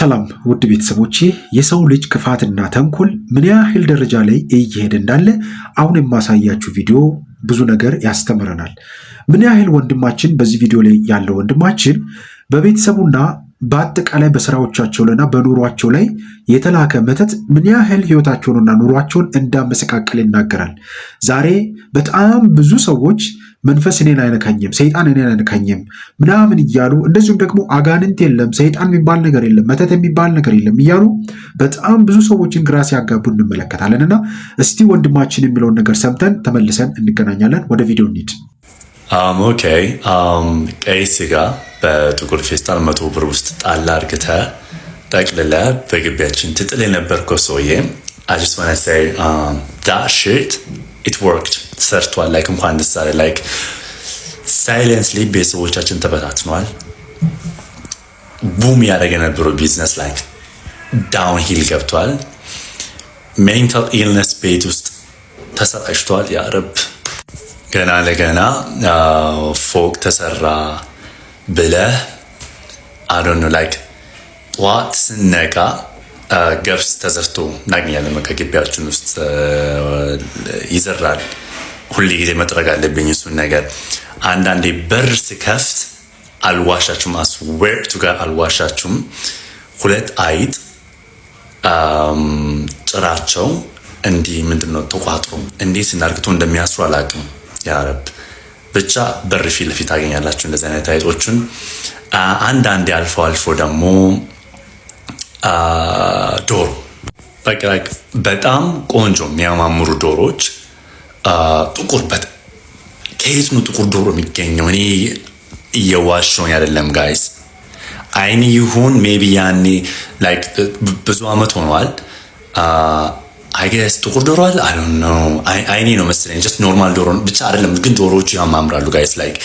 ሰላም ውድ ቤተሰቦቼ የሰው ልጅ ክፋትና ተንኮል ምን ያህል ደረጃ ላይ እየሄደ እንዳለ አሁን የማሳያችሁ ቪዲዮ ብዙ ነገር ያስተምረናል። ምን ያህል ወንድማችን በዚህ ቪዲዮ ላይ ያለው ወንድማችን በቤተሰቡና በአጠቃላይ በስራዎቻቸው ላይና በኑሯቸው ላይ የተላከ መተት ምን ያህል ህይወታቸውንና ኑሯቸውን እንዳመሰቃቀል ይናገራል። ዛሬ በጣም ብዙ ሰዎች መንፈስ እኔን አይነካኝም፣ ሰይጣን እኔን አይነካኝም ምናምን እያሉ እንደዚሁም ደግሞ አጋንንት የለም፣ ሰይጣን የሚባል ነገር የለም፣ መተት የሚባል ነገር የለም እያሉ በጣም ብዙ ሰዎችን ግራ ሲያጋቡ እንመለከታለን። እና እስቲ ወንድማችን የሚለውን ነገር ሰምተን ተመልሰን እንገናኛለን። ወደ ቪዲዮ እንሂድ። ኦኬ ቀይ ስጋ በጥቁር ፌስታል 100 ብር ውስጥ ጣል አድርገህ ጠቅልለህ በግቢያችን ትጥል የነበርከው ሰውዬ I just want to say that shit it worked ሰርቷል። ላይክ እንኳን ደስ አለህ። ላይክ ሳይለንስሊ ቤተሰቦቻችን ተበታትኗል። ቡም ያደረገ የነበረው ቢዝነስ ላይክ ዳውን ሂል ገብቷል። ሜንታል ኢልነስ ቤት ውስጥ ተሰራጭቷል። ያ ረብ ገና ለገና ፎቅ ተሰራ ብለህ አዶን ላይክ ጠዋት ስነቃ ገብስ ተዘርቶ እናገኛለን። ግቢያችን ውስጥ ይዘራል። ሁሌ ጊዜ መጥረግ አለብኝ እሱን ነገር። አንዳንዴ በር ስከፍት አልዋሻችሁም፣ አስዌርቱ ጋር አልዋሻችሁም፣ 2 አይጥ ጭራቸው እንዲህ ምንድነው ተቋጥሮ እንዴት ስናርግቶ እንደሚያስሩ አላውቅም። ያረብ ብቻ በር ፊት ለፊት ታገኛላችሁ እንደዚህ አይነት አይጦቹን። አንዳንዴ አልፎ አልፎ ደግሞ ዶሮ በጣም ቆንጆ የሚያማምሩ ዶሮች ጥቁር ከየት ነው ጥቁር ዶሮ የሚገኘው? እኔ እየዋሸሁኝ አይደለም ጋይስ። አይኔ ይሁን ሜቢ ያኔ ላይክ ብዙ አመት ሆኗል። አይገስ ጥቁር ዶሮ አለ አይ ዶንት ኖ አይኔ ነው መሰለኝ። ጀስት ኖርማል ዶሮ ብቻ አይደለም ግን ዶሮዎቹ ያማምራሉ ጋይስ። ላይክ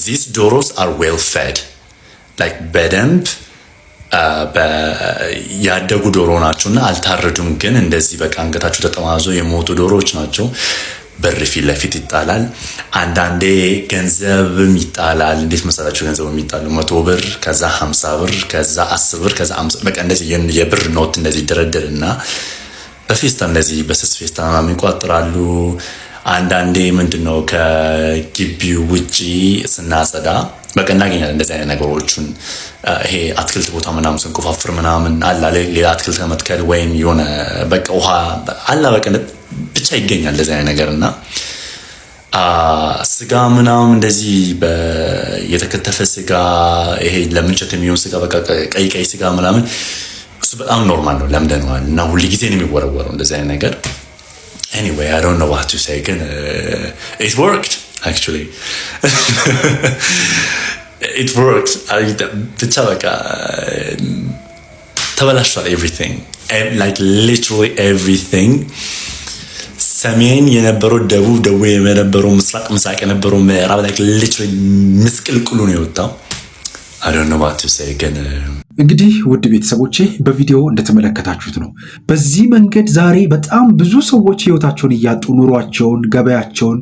ዚስ ዶሮስ አር ዌል ፌድ ላይክ በደንብ ያደጉ ዶሮ ናቸውና አልታረዱም። ግን እንደዚህ በቃ አንገታቸው ተጠማዞ የሞቱ ዶሮዎች ናቸው። በር ፊት ለፊት ይጣላል። አንዳንዴ ገንዘብም ይጣላል። እንዴት መሰላችሁ ገንዘብ የሚጣሉ 100 ብር ከዛ 50 ብር ከዛ 10 ብር ከዛ 50 በቃ እንደዚህ የብር ኖት እንደዚህ ይደረደርና በፌስታ እንደዚህ በስስ ፌስታ ምናምን ይቋጥራሉ። አንዳንዴ ምንድነው ከግቢው ውጪ ስናጸዳ በቃ እናገኛለን እንደዚህ አይነት ነገሮችን። ይሄ አትክልት ቦታ ምናምን ስንቆፋፍር ምናምን አላ ሌላ አትክልት ከመትከል ወይም የሆነ በቃ ውሃ አላ በቃ ብቻ ይገኛል እንደዚህ አይነት ነገርና ስጋ ምናምን እንደዚህ የተከተፈ ስጋ ይሄ ለምንቸት የሚሆን ስጋ በቃ ቀይ ስጋ ምናምን እሱ በጣም ኖርማል ነው፣ ለምደነዋል። እና ሁሉ ጊዜ ነው የሚወረወረው እንደዚህ አይነት ነገር። anyway I don't know what to say ግን it worked actually it worked ብቻ በቃ ተበላሽቷል everything like literally everything። ሰሜን የነበረው ደቡብ የነበረው ምስራቅ የነበረው ምዕራብ like literally ምስቅልቅሉ ነው የወጣው። I don't know what to say ግን እንግዲህ ውድ ቤተሰቦቼ በቪዲዮ እንደተመለከታችሁት ነው። በዚህ መንገድ ዛሬ በጣም ብዙ ሰዎች ህይወታቸውን እያጡ ኑሯቸውን፣ ገበያቸውን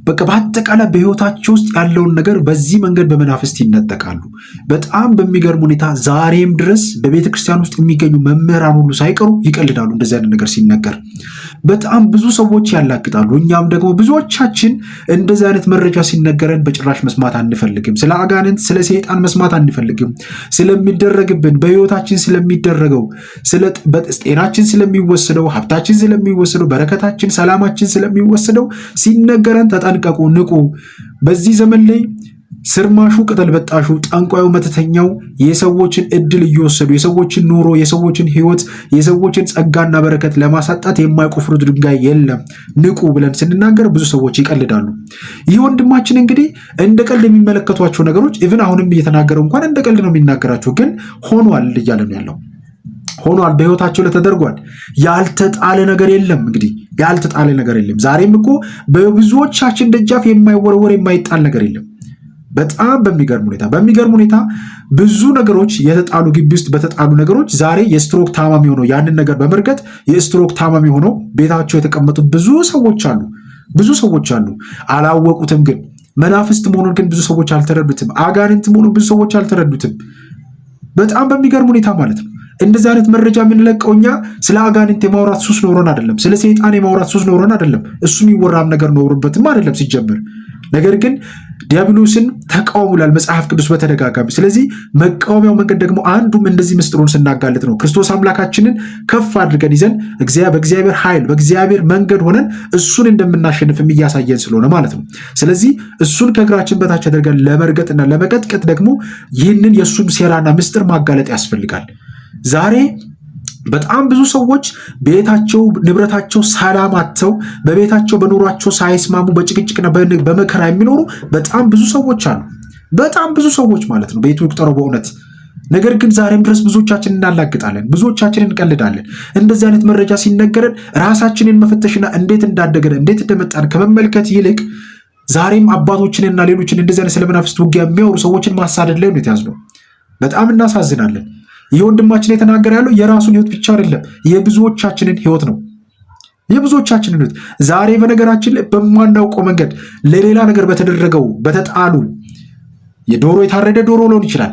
በቃ በአጠቃላይ በህይወታቸው ውስጥ ያለውን ነገር በዚህ መንገድ በመናፍስት ይነጠቃሉ። በጣም በሚገርም ሁኔታ ዛሬም ድረስ በቤተ ክርስቲያን ውስጥ የሚገኙ መምህራን ሁሉ ሳይቀሩ ይቀልዳሉ እንደዚህ አይነት ነገር ሲነገር። በጣም ብዙ ሰዎች ያላግጣሉ። እኛም ደግሞ ብዙዎቻችን እንደዚህ አይነት መረጃ ሲነገረን በጭራሽ መስማት አንፈልግም። ስለ አጋንንት ስለ ሰይጣን መስማት አንፈልግም። ስለሚደረግብን በህይወታችን ስለሚደረገው ጤናችን ስለሚወሰደው ሀብታችን ስለሚወሰደው በረከታችን ሰላማችን ስለሚወሰደው ሲነገረን ተጠንቀቁ፣ ንቁ። በዚህ ዘመን ላይ ስርማሹ ቅጠል በጣሹ ጠንቋዩ መተተኛው የሰዎችን እድል እየወሰዱ የሰዎችን ኑሮ የሰዎችን ህይወት የሰዎችን ጸጋና በረከት ለማሳጣት የማይቆፍሩት ድንጋይ የለም። ንቁ ብለን ስንናገር ብዙ ሰዎች ይቀልዳሉ። ይህ ወንድማችን እንግዲህ እንደ ቀልድ የሚመለከቷቸው ነገሮች ኢቭን አሁንም እየተናገረው እንኳን እንደ ቀልድ ነው የሚናገራቸው፣ ግን ሆኗል እያለ ነው ያለው። ሆኗል፣ በህይወታቸው ላይ ተደርጓል። ያልተጣለ ነገር የለም። እንግዲህ ያልተጣለ ነገር የለም። ዛሬም እኮ በብዙዎቻችን ደጃፍ የማይወረወር የማይጣል ነገር የለም። በጣም በሚገርም ሁኔታ ብዙ ነገሮች የተጣሉ ግቢ ውስጥ በተጣሉ ነገሮች ዛሬ የስትሮክ ታማሚ ሆነው ያንን ነገር በመርገጥ የስትሮክ ታማሚ ሆነው ቤታቸው የተቀመጡ ብዙ ሰዎች አሉ። አላወቁትም። ግን መናፍስት መሆኑን ግን ብዙ ሰዎች አልተረዱትም። አጋንንት መሆኑን ብዙ ሰዎች አልተረዱትም። በጣም በሚገርም ሁኔታ ማለት ነው። እንደዚህ አይነት መረጃ የምንለቀው እኛ ስለ አጋንንት የማውራት ሱስ ኖሮን አይደለም፣ ስለ ሰይጣን የማውራት ሱስ ኖሮን አይደለም፣ እሱ የሚወራም ነገር ኖሮበትም አይደለም ሲጀምር። ነገር ግን ዲያብሎስን ተቃውሙላል መጽሐፍ ቅዱስ በተደጋጋሚ። ስለዚህ መቃወሚያው መንገድ ደግሞ አንዱም እንደዚህ ምስጢሩን ስናጋልጥ ነው። ክርስቶስ አምላካችንን ከፍ አድርገን ይዘን በእግዚአብሔር ኃይል በእግዚአብሔር መንገድ ሆነን እሱን እንደምናሸንፍም እያሳየን ስለሆነ ማለት ነው። ስለዚህ እሱን ከእግራችን በታች አድርገን ለመርገጥና ለመቀጥቀጥ ደግሞ ይህንን የእሱን ሴራና ምስጢር ማጋለጥ ያስፈልጋል። ዛሬ በጣም ብዙ ሰዎች ቤታቸው ንብረታቸው ሰላም አጥተው በቤታቸው በኑሯቸው ሳይስማሙ በጭቅጭቅና በመከራ የሚኖሩ በጣም ብዙ ሰዎች አሉ። በጣም ብዙ ሰዎች ማለት ነው፣ ቤቱ ይቁጠረው በእውነት። ነገር ግን ዛሬም ድረስ ብዙዎቻችን እናላግጣለን፣ ብዙዎቻችን እንቀልዳለን። እንደዚህ አይነት መረጃ ሲነገረን ራሳችንን መፈተሽና እንዴት እንዳደገን እንዴት እንደመጣን ከመመልከት ይልቅ ዛሬም አባቶችንና ሌሎችን እንደዚህ አይነት ስለመናፍስት ውጊያ የሚያወሩ ሰዎችን ማሳደድ ላይ ነው የተያዝነው። በጣም እናሳዝናለን። ይህ ወንድማችን የተናገረ ያለው የራሱን ህይወት ብቻ አይደለም፣ የብዙዎቻችንን ህይወት ነው። የብዙዎቻችንን ህይወት ዛሬ በነገራችን ላይ በማናውቀው መንገድ ለሌላ ነገር በተደረገው በተጣሉ የዶሮ የታረደ ዶሮ ሊሆን ይችላል፣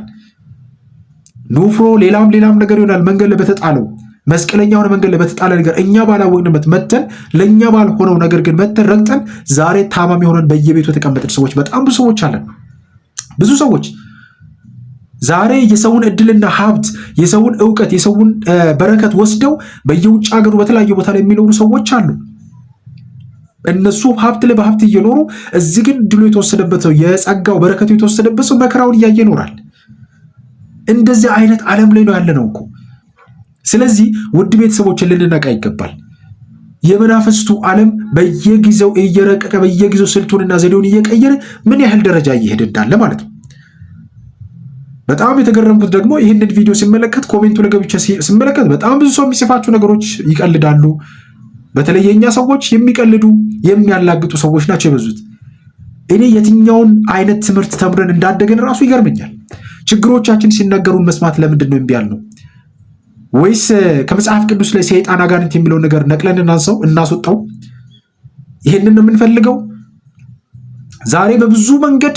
ኑፍሮ፣ ሌላም ነገር ይሆናል። መንገድ ላይ በተጣለው መስቀለኛ ሆነ መንገድ ላይ በተጣለ ነገር እኛ ባላወቅንበት መተን ለእኛ ባልሆነው ነገር ግን መተን ረግጠን ዛሬ ታማሚ ሆነን በየቤቱ የተቀመጥን ሰዎች በጣም ብዙ ሰዎች አለን። ብዙ ሰዎች ዛሬ የሰውን እድልና ሀብት የሰውን እውቀት የሰውን በረከት ወስደው በየውጭ ሀገሩ በተለያዩ ቦታ ላይ የሚኖሩ ሰዎች አሉ። እነሱ ሀብት ላይ በሀብት እየኖሩ እዚህ ግን ድሎ የተወሰደበት ሰው የጸጋው በረከቱ የተወሰደበት ሰው መከራውን እያየ ይኖራል። እንደዚህ አይነት ዓለም ላይ ነው ያለነው እኮ። ስለዚህ ውድ ቤተሰቦችን ልንነቃ ይገባል። የመናፍስቱ ዓለም በየጊዜው እየረቀቀ በየጊዜው ስልቱንና ዘዴውን እየቀየረ ምን ያህል ደረጃ እየሄደ እንዳለ ማለት ነው። በጣም የተገረምኩት ደግሞ ይህንን ቪዲዮ ሲመለከት ኮሜንቱ ላይ ገብቼ ሲመለከት በጣም ብዙ ሰው የሚጽፋቸው ነገሮች ይቀልዳሉ። በተለይ የኛ ሰዎች የሚቀልዱ የሚያላግጡ ሰዎች ናቸው የበዙት። እኔ የትኛውን አይነት ትምህርት ተምረን እንዳደገን ራሱ ይገርመኛል። ችግሮቻችን ሲነገሩን መስማት ለምንድን ነው እምቢ ያልነው? ወይስ ከመጽሐፍ ቅዱስ ላይ ሰይጣን አጋንንት የሚለውን ነገር ነቅለን እናስወጣው? ይህንን ነው የምንፈልገው? ዛሬ በብዙ መንገድ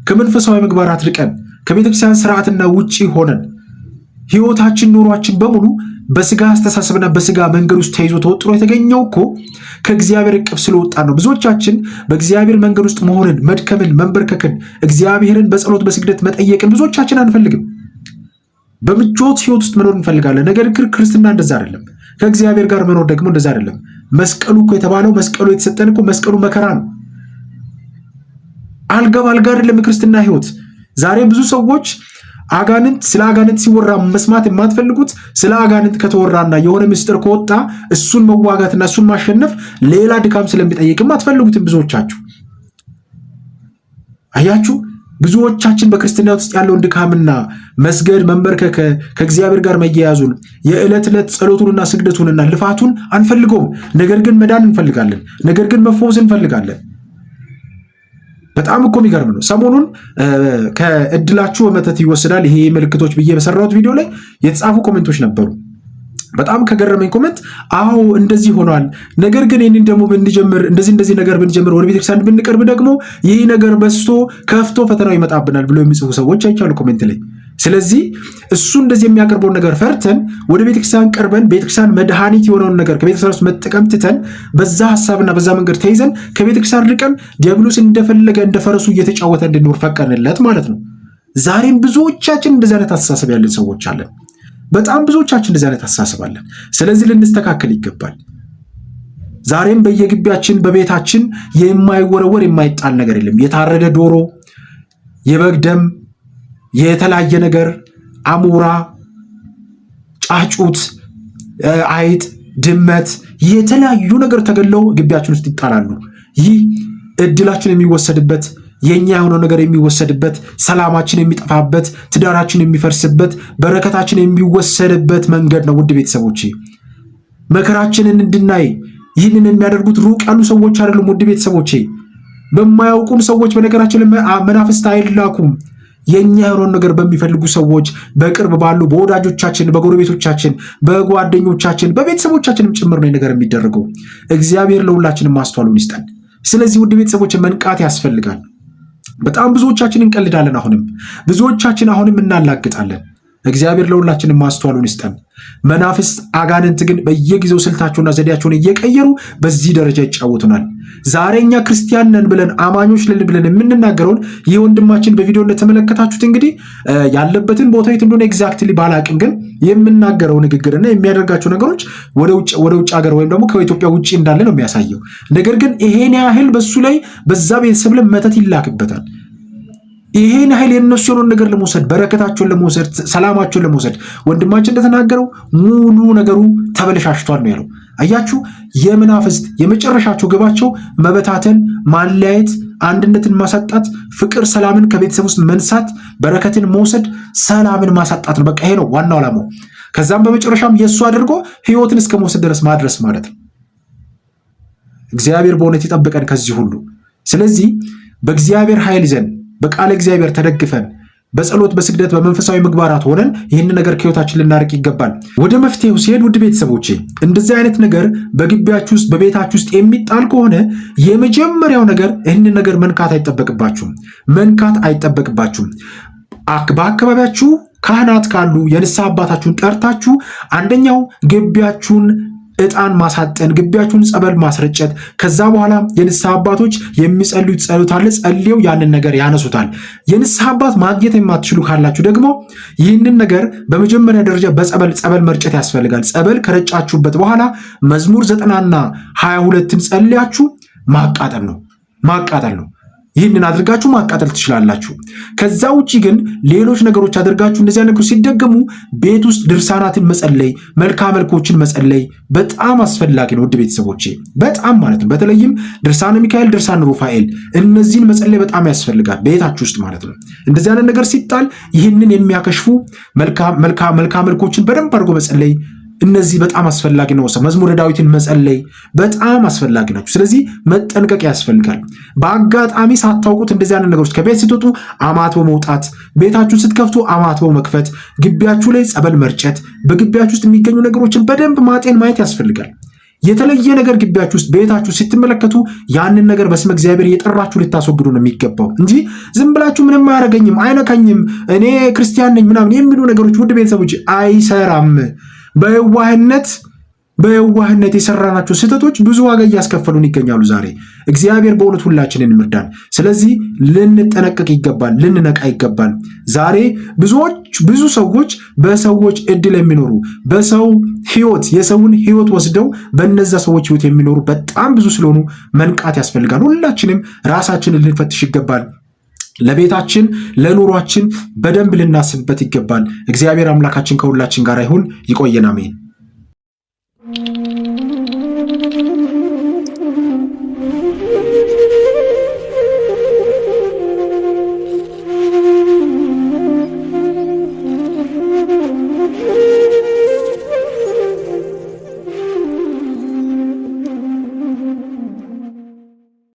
ከመንፈሳዊ ምግባራት ርቀን ከቤተክርስቲያን ስርዓትና ውጪ ሆነን ህይወታችን ኑሯችን በሙሉ በስጋ አስተሳሰብና በስጋ መንገድ ውስጥ ተይዞ ተወጥሮ የተገኘው እኮ ከእግዚአብሔር እቅፍ ስለወጣን ነው። ብዙዎቻችን በእግዚአብሔር መንገድ ውስጥ መሆንን፣ መድከምን፣ መንበርከክን፣ እግዚአብሔርን በጸሎት በስግደት መጠየቅን ብዙዎቻችን አንፈልግም። በምቾት ህይወት ውስጥ መኖር እንፈልጋለን። ነገር ግን ክርስትና እንደዛ አይደለም። ከእግዚአብሔር ጋር መኖር ደግሞ እንደዛ አይደለም። መስቀሉ እኮ የተባለው መስቀሉ የተሰጠን እኮ መስቀሉ መከራ ነው። አልጋ ባልጋ አይደለም የክርስትና ህይወት። ዛሬ ብዙ ሰዎች ስለ አጋንንት ሲወራ መስማት የማትፈልጉት ስለ አጋንንት ከተወራና የሆነ ምስጢር ከወጣ እሱን መዋጋትና እሱን ማሸነፍ ሌላ ድካም ስለሚጠይቅም አትፈልጉትም ብዙዎቻችሁ። አያችሁ፣ ብዙዎቻችን በክርስትና ውስጥ ያለውን ድካምና መስገድ መንበርከክ ከእግዚአብሔር ጋር መያያዙን የዕለት ዕለት ጸሎቱንና ስግደቱንና ልፋቱን አንፈልገውም። ነገር ግን መዳን እንፈልጋለን። ነገር ግን መፈወስ እንፈልጋለን። በጣም እኮ የሚገርም ነው። ሰሞኑን ከእድላችሁ በመተት ይወስዳል ይሄ ምልክቶች ብዬ በሰራሁት ቪዲዮ ላይ የተጻፉ ኮሜንቶች ነበሩ። በጣም ከገረመኝ ኮሜንት አዎ እንደዚህ ሆኗል፣ ነገር ግን ይህንን ደግሞ ብንጀምር እንደዚህ ነገር ብንጀምር ወደ ቤተክርስቲያን ብንቀርብ ደግሞ ይህ ነገር በስቶ ከፍቶ ፈተናው ይመጣብናል ብሎ የሚጽፉ ሰዎች አይቻሉ ኮሜንት ላይ። ስለዚህ እሱ እንደዚህ የሚያቀርበውን ነገር ፈርተን ወደ ቤተክርስቲያን ቀርበን ቤተክርስቲያን መድኃኒት የሆነውን ነገር ከቤተክርስቲያን ውስጥ መጠቀም ትተን በዛ ሐሳብና በዛ መንገድ ተይዘን ከቤተክርስቲያን ርቀን ዲያብሎስ እንደፈለገ እንደፈረሱ እየተጫወተ እንድንኖር ፈቀድንለት ማለት ነው። ዛሬም ብዙዎቻችን እንደዚህ አይነት አስተሳሰብ ያለን ሰዎች አለን። በጣም ብዙዎቻችን እንደዚህ አይነት አስተሳሰብ አለን። ስለዚህ ልንስተካከል ይገባል። ዛሬም በየግቢያችን በቤታችን የማይወረወር የማይጣል ነገር የለም። የታረደ ዶሮ፣ የበግ ደም፣ የተለያየ ነገር፣ አሞራ፣ ጫጩት፣ አይጥ፣ ድመት፣ የተለያዩ ነገር ተገለው ግቢያችን ውስጥ ይጣላሉ። ይህ እድላችን የሚወሰድበት የኛ የሆነው ነገር የሚወሰድበት፣ ሰላማችን የሚጠፋበት፣ ትዳራችን የሚፈርስበት፣ በረከታችን የሚወሰድበት መንገድ ነው። ውድ ቤተሰቦቼ መከራችንን እንድናይ ይህንን የሚያደርጉት ሩቅ ያሉ ሰዎች አይደሉም። ውድ ቤተሰቦቼ በማያውቁን ሰዎች በነገራችን መናፍስት አይላኩም። የኛ የሆነውን ነገር በሚፈልጉ ሰዎች፣ በቅርብ ባሉ በወዳጆቻችን፣ በጎረቤቶቻችን፣ በጓደኞቻችን፣ በቤተሰቦቻችንም ጭምር ነው ነገር የሚደረገው። እግዚአብሔር ለሁላችንም ማስተዋሉን ይስጠን። ስለዚህ ውድ ቤተሰቦች መንቃት ያስፈልጋል። በጣም ብዙዎቻችን እንቀልዳለን። ብዙዎቻችን አሁንም እናላግጣለን። እግዚአብሔር ለሁላችንም ማስተዋሉን ይስጠን። መናፍስት አጋንንት ግን በየጊዜው ስልታቸውና ዘዴያቸውን እየቀየሩ በዚህ ደረጃ ይጫወቱናል። ዛሬ እኛ ክርስቲያን ነን ብለን አማኞች ነን ብለን የምንናገረውን ይህ ወንድማችን በቪዲዮ እንደተመለከታችሁት እንግዲህ ያለበትን ቦታ የት እንደሆነ ኤግዛክትሊ ባላቅም ግን የምናገረው ንግግርና የሚያደርጋቸው ነገሮች ወደ ውጭ ሀገር ወይም ደግሞ ከኢትዮጵያ ውጭ እንዳለ ነው የሚያሳየው። ነገር ግን ይሄን ያህል በሱ ላይ በዛ ቤተሰብ ላይ መተት ይላክበታል። ይሄን ያህል የነሱ የሆነውን ነገር ለመውሰድ በረከታቸውን ለመውሰድ ሰላማቸውን ለመውሰድ ወንድማችን እንደተናገረው ሙሉ ነገሩ ተበለሻሽቷል ነው ያለው። አያችሁ፣ የመናፍስት የመጨረሻቸው ግባቸው መበታተን፣ ማለያየት፣ አንድነትን ማሳጣት፣ ፍቅር ሰላምን ከቤተሰብ ውስጥ መንሳት፣ በረከትን መውሰድ፣ ሰላምን ማሳጣት ነው። በቃ ይሄ ነው ዋናው ዓላማው። ከዛም በመጨረሻም የእሱ አድርጎ ህይወትን እስከ መውሰድ ድረስ ማድረስ ማለት ነው። እግዚአብሔር በእውነት ይጠብቀን ከዚህ ሁሉ። ስለዚህ በእግዚአብሔር ኃይል ይዘን በቃለ እግዚአብሔር ተደግፈን በጸሎት በስግደት በመንፈሳዊ ምግባራት ሆነን ይህን ነገር ከህይወታችን ልናርቅ ይገባል። ወደ መፍትሄው ሲሄድ ውድ ቤተሰቦቼ እንደዚህ አይነት ነገር በግቢያችሁ ውስጥ በቤታችሁ ውስጥ የሚጣል ከሆነ የመጀመሪያው ነገር ይህንን ነገር መንካት አይጠበቅባችሁም። በአካባቢያችሁ ካህናት ካሉ የንስሐ አባታችሁን ጠርታችሁ አንደኛው ግቢያችሁን ዕጣን ማሳጠን፣ ግቢያችሁን ጸበል ማስረጨት። ከዛ በኋላ የንስሐ አባቶች የሚጸልዩት ጸሎት አለ፣ ጸልየው ያንን ነገር ያነሱታል። የንስሐ አባት ማግኘት የማትችሉ ካላችሁ ደግሞ ይህንን ነገር በመጀመሪያ ደረጃ ጸበል መርጨት ያስፈልጋል። ጸበል ከረጫችሁበት በኋላ መዝሙር 90ና 22ን ጸልያችሁ ማቃጠል ነው። ይህንን አድርጋችሁ ማቃጠል ትችላላችሁ። ከዛ ውጪ ግን ሌሎች ነገሮች አድርጋችሁ እንደዚህ ነገሮች ሲደገሙ ቤት ውስጥ ድርሳናትን መጸለይ፣ መልክዓ መልኮችን መጸለይ በጣም አስፈላጊ ነው ውድ ቤተሰቦቼ፣ በጣም ማለት ነው። በተለይም ድርሳነ ሚካኤል፣ ድርሳነ ሩፋኤል እነዚህን መጸለይ በጣም ያስፈልጋል ቤታችሁ ውስጥ ማለት ነው። እንደዚህ አይነት ነገር ሲጣል ይህንን የሚያከሽፉ መልክዓ መልኮችን በደንብ አድርጎ መጸለይ እነዚህ በጣም አስፈላጊ ነው። መዝሙረ ዳዊትን መጸለይ በጣም አስፈላጊ ናቸው። ስለዚህ መጠንቀቅ ያስፈልጋል። በአጋጣሚ ሳታውቁት እንደዚህ አይነት ነገሮች ከቤት ስትወጡ አማትቦ መውጣት፣ ቤታችሁን ስትከፍቱ አማትቦ መክፈት፣ ግቢያችሁ ላይ ጸበል መርጨት፣ በግቢያችሁ ውስጥ የሚገኙ ነገሮችን በደንብ ማየት ያስፈልጋል። የተለየ ነገር ግቢያችሁ ውስጥ ቤታችሁ ስትመለከቱ ያንን ነገር በስመ እግዚአብሔር እየጠራችሁ ልታስወግዱ ነው የሚገባው እንጂ ዝም ብላችሁ ምንም አያረገኝም፣ አይነካኝም፣ እኔ ክርስቲያን ነኝ ምናምን የሚሉ ነገሮች ውድ ቤተሰቦች አይሰራም። በየዋህነት የሰራናቸው ስህተቶች ብዙ ዋጋ እያስከፈሉን ይገኛሉ ዛሬ። እግዚአብሔር በእውነት ሁላችንን ይርዳን። ስለዚህ ልንጠነቀቅ ይገባል፣ ልንነቃ ይገባል። ዛሬ ብዙ ሰዎች በሰዎች እድል የሚኖሩ በሰው ህይወት የሰውን ህይወት ወስደው በነዛ ሰዎች ህይወት የሚኖሩ በጣም ብዙ ስለሆኑ መንቃት ያስፈልጋል። ሁላችንም ራሳችንን ልንፈትሽ ይገባል። ለቤታችን ለኑሯችን በደንብ ልናስብበት ይገባል። እግዚአብሔር አምላካችን ከሁላችን ጋር ይሁን። ይቆየን። አሜን።